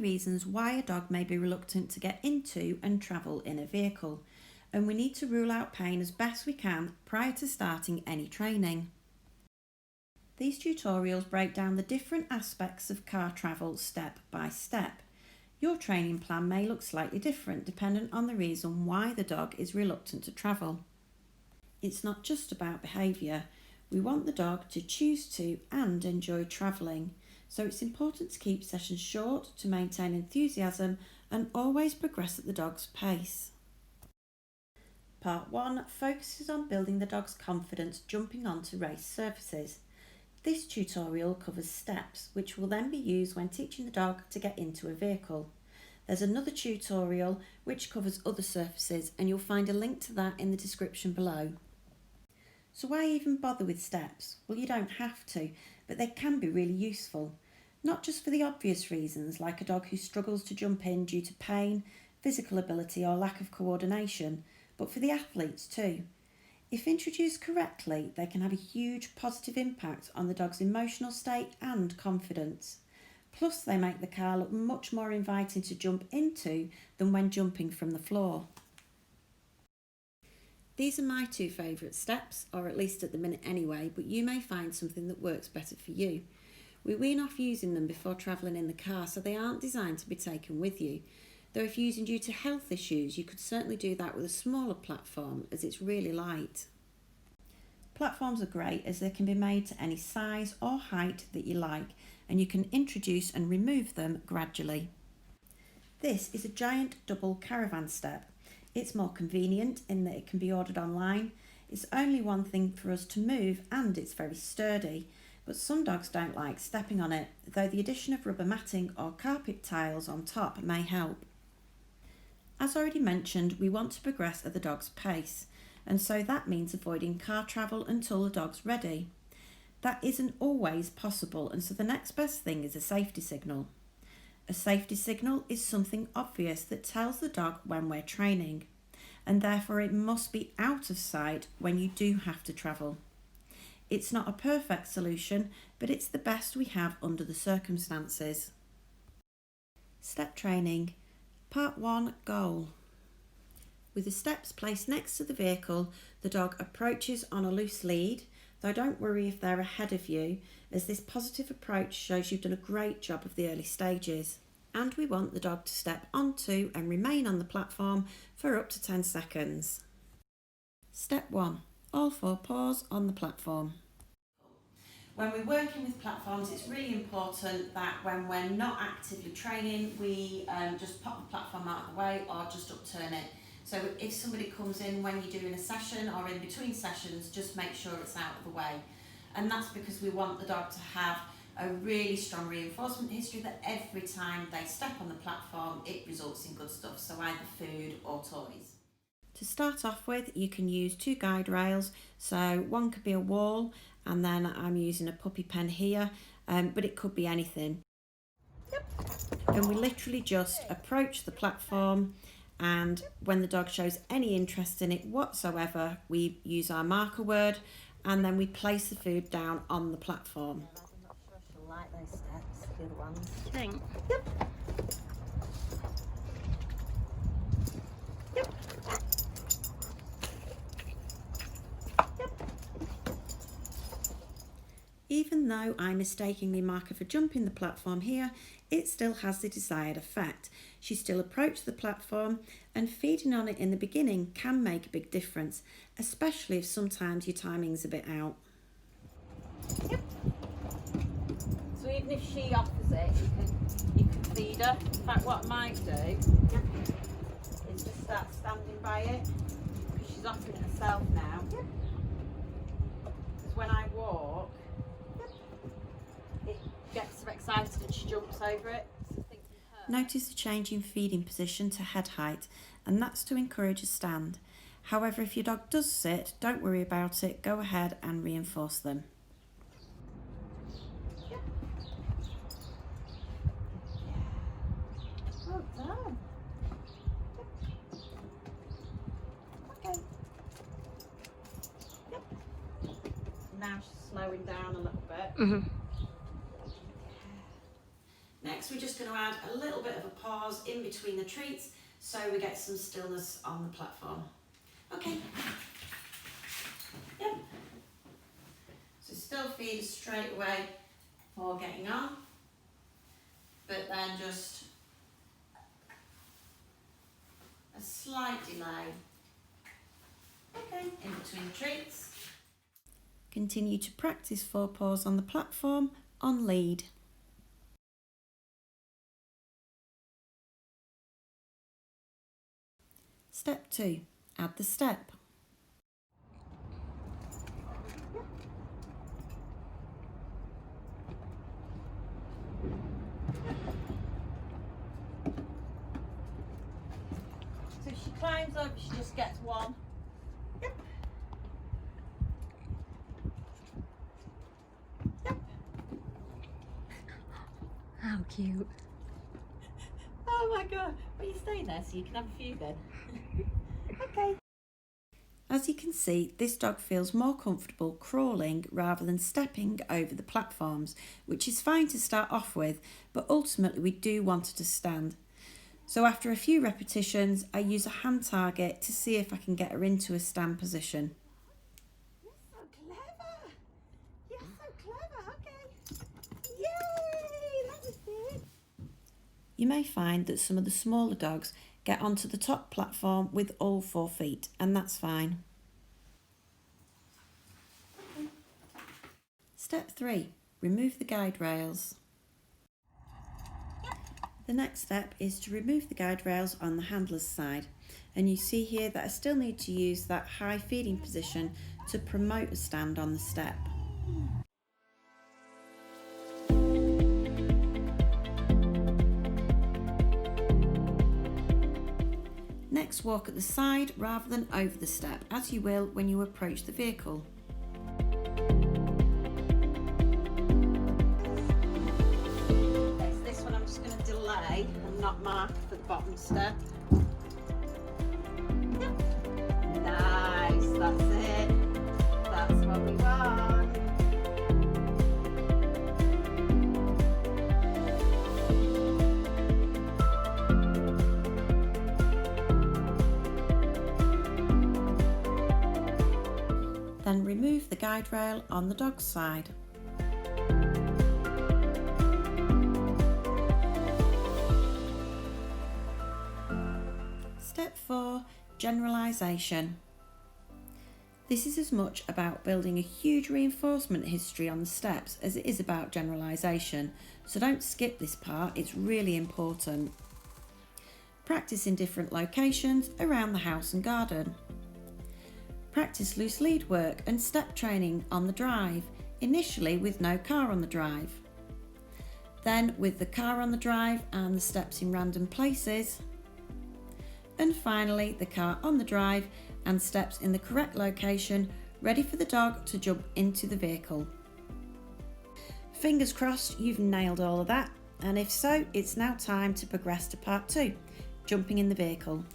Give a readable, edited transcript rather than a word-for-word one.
reasons why a dog may be reluctant to get into and travel in a vehicle, and we need to rule out pain as best we can prior to starting any training. These tutorials break down the different aspects of car travel step by step. Your training plan may look slightly different dependent on the reason why the dog is reluctant to travel. It's not just about behaviour. We want the dog to choose to and enjoy travelling, so it's important to keep sessions short to maintain enthusiasm and always progress at the dog's pace. Part 1 focuses on building the dog's confidence jumping onto race surfaces. This tutorial covers steps which will then be used when teaching the dog to get into a vehicle. There's another tutorial which covers other surfaces, and you'll find a link to that in the description below. So why even bother with steps? Well, you don't have to, but they can be really useful. Not just for the obvious reasons, like a dog who struggles to jump in due to pain, physical ability or lack of coordination, but for the athletes too. If introduced correctly, they can have a huge positive impact on the dog's emotional state and confidence. Plus, they make the car look much more inviting to jump into than when jumping from the floor. These are my two favourite steps, or at least at the minute anyway, but you may find something that works better for you. We wean off using them before travelling in the car, so they aren't designed to be taken with you. Though if using due to health issues, you could certainly do that with a smaller platform as it's really light. Platforms are great as they can be made to any size or height that you like, and you can introduce and remove them gradually. This is a giant double caravan step. It's more convenient in that it can be ordered online. It's only one thing for us to move and it's very sturdy, but some dogs don't like stepping on it, though the addition of rubber matting or carpet tiles on top may help. As already mentioned, we want to progress at the dog's pace, and so that means avoiding car travel until the dog's ready. That isn't always possible, and so the next best thing is a safety signal. A safety signal is something obvious that tells the dog when we're training, and therefore it must be out of sight when you do have to travel. It's not a perfect solution, but it's the best we have under the circumstances. Step training. Part 1 goal. With the steps placed next to the vehicle, the dog approaches on a loose lead, though don't worry if they're ahead of you, as this positive approach shows you've done a great job of the early stages. And we want the dog to step onto and remain on the platform for up to 10 seconds. Step 1. All four paws on the platform. When we're working with platforms, it's really important that when we're not actively training, we just pop the platform out of the way or just upturn it. So if somebody comes in when you're doing a session or in between sessions, just make sure it's out of the way. And that's because we want the dog to have a really strong reinforcement history that every time they step on the platform, it results in good stuff, so either food or toys. To start off with, you can use 2 guide rails, so one could be a wall, and then I'm using a puppy pen here, but it could be anything. And we literally just approach the platform, and when the dog shows any interest in it whatsoever, we use our marker word, and then we place the food down on the platform. I'm not sure she'll like those steps, the other ones. Do you think? Yep. Yep. Even though I mistakenly mark her for jumping the platform here, it still has the desired effect. She still approached the platform, and feeding on it in the beginning can make a big difference, especially if sometimes your timing's a bit out. Yep. So even if she offers it, you can feed her. In fact, what I might do is just start standing by it, because she's offering it herself now. Because when I walk, it gets so excited and she jumps over it. So Notice the change in feeding position to head height, and that's to encourage a stand. However, if your dog does sit, don't worry about it, go ahead and reinforce them. Yep. Well done. Yep. Okay. Yep. Now she's slowing down a little bit. Mm-hmm. Next Next, we're just going to add a little bit of a pause in between the treats so we get some stillness on the platform. Okay. Yep. So still feed straight away for getting on, but then just a slight delay. Okay, in between treats. Continue to practice 4 paws on the platform on lead. Step 2. Add the step. So if she climbs over, she just gets one. Yep. Yep. How cute. Oh my god. Well, you stay there so you can have a few then. Okay. As you can see, this dog feels more comfortable crawling rather than stepping over the platforms, which is fine to start off with, but ultimately we do want her to stand. So after a few repetitions, I use a hand target to see if I can get her into a stand position. You're so clever. You're so clever. Okay. Yay! That was good. You may find that some of the smaller dogs get onto the top platform with all 4 feet, and that's fine. Step 3. Remove the guide rails. The next step is to remove the guide rails on the handler's side, and you see here that I still need to use that high feeding position to promote a stand on the step. Next, walk at the side rather than over the step, as you will when you approach the vehicle. This one I'm just going to delay and not mark for the bottom step. Yep. Nice, that's it. That's what we want. Then remove the guide rail on the dog's side. Step 4. Generalization. This is as much about building a huge reinforcement history on the steps as it is about generalization, so don't skip this part, it's really important. Practice in different locations around the house and garden. Practice loose lead work and step training on the drive, initially with no car on the drive. Then with the car on the drive and the steps in random places. And finally the car on the drive and steps in the correct location, ready for the dog to jump into the vehicle. Fingers crossed you've nailed all of that, and if so, it's now time to progress to part 2, jumping in the vehicle.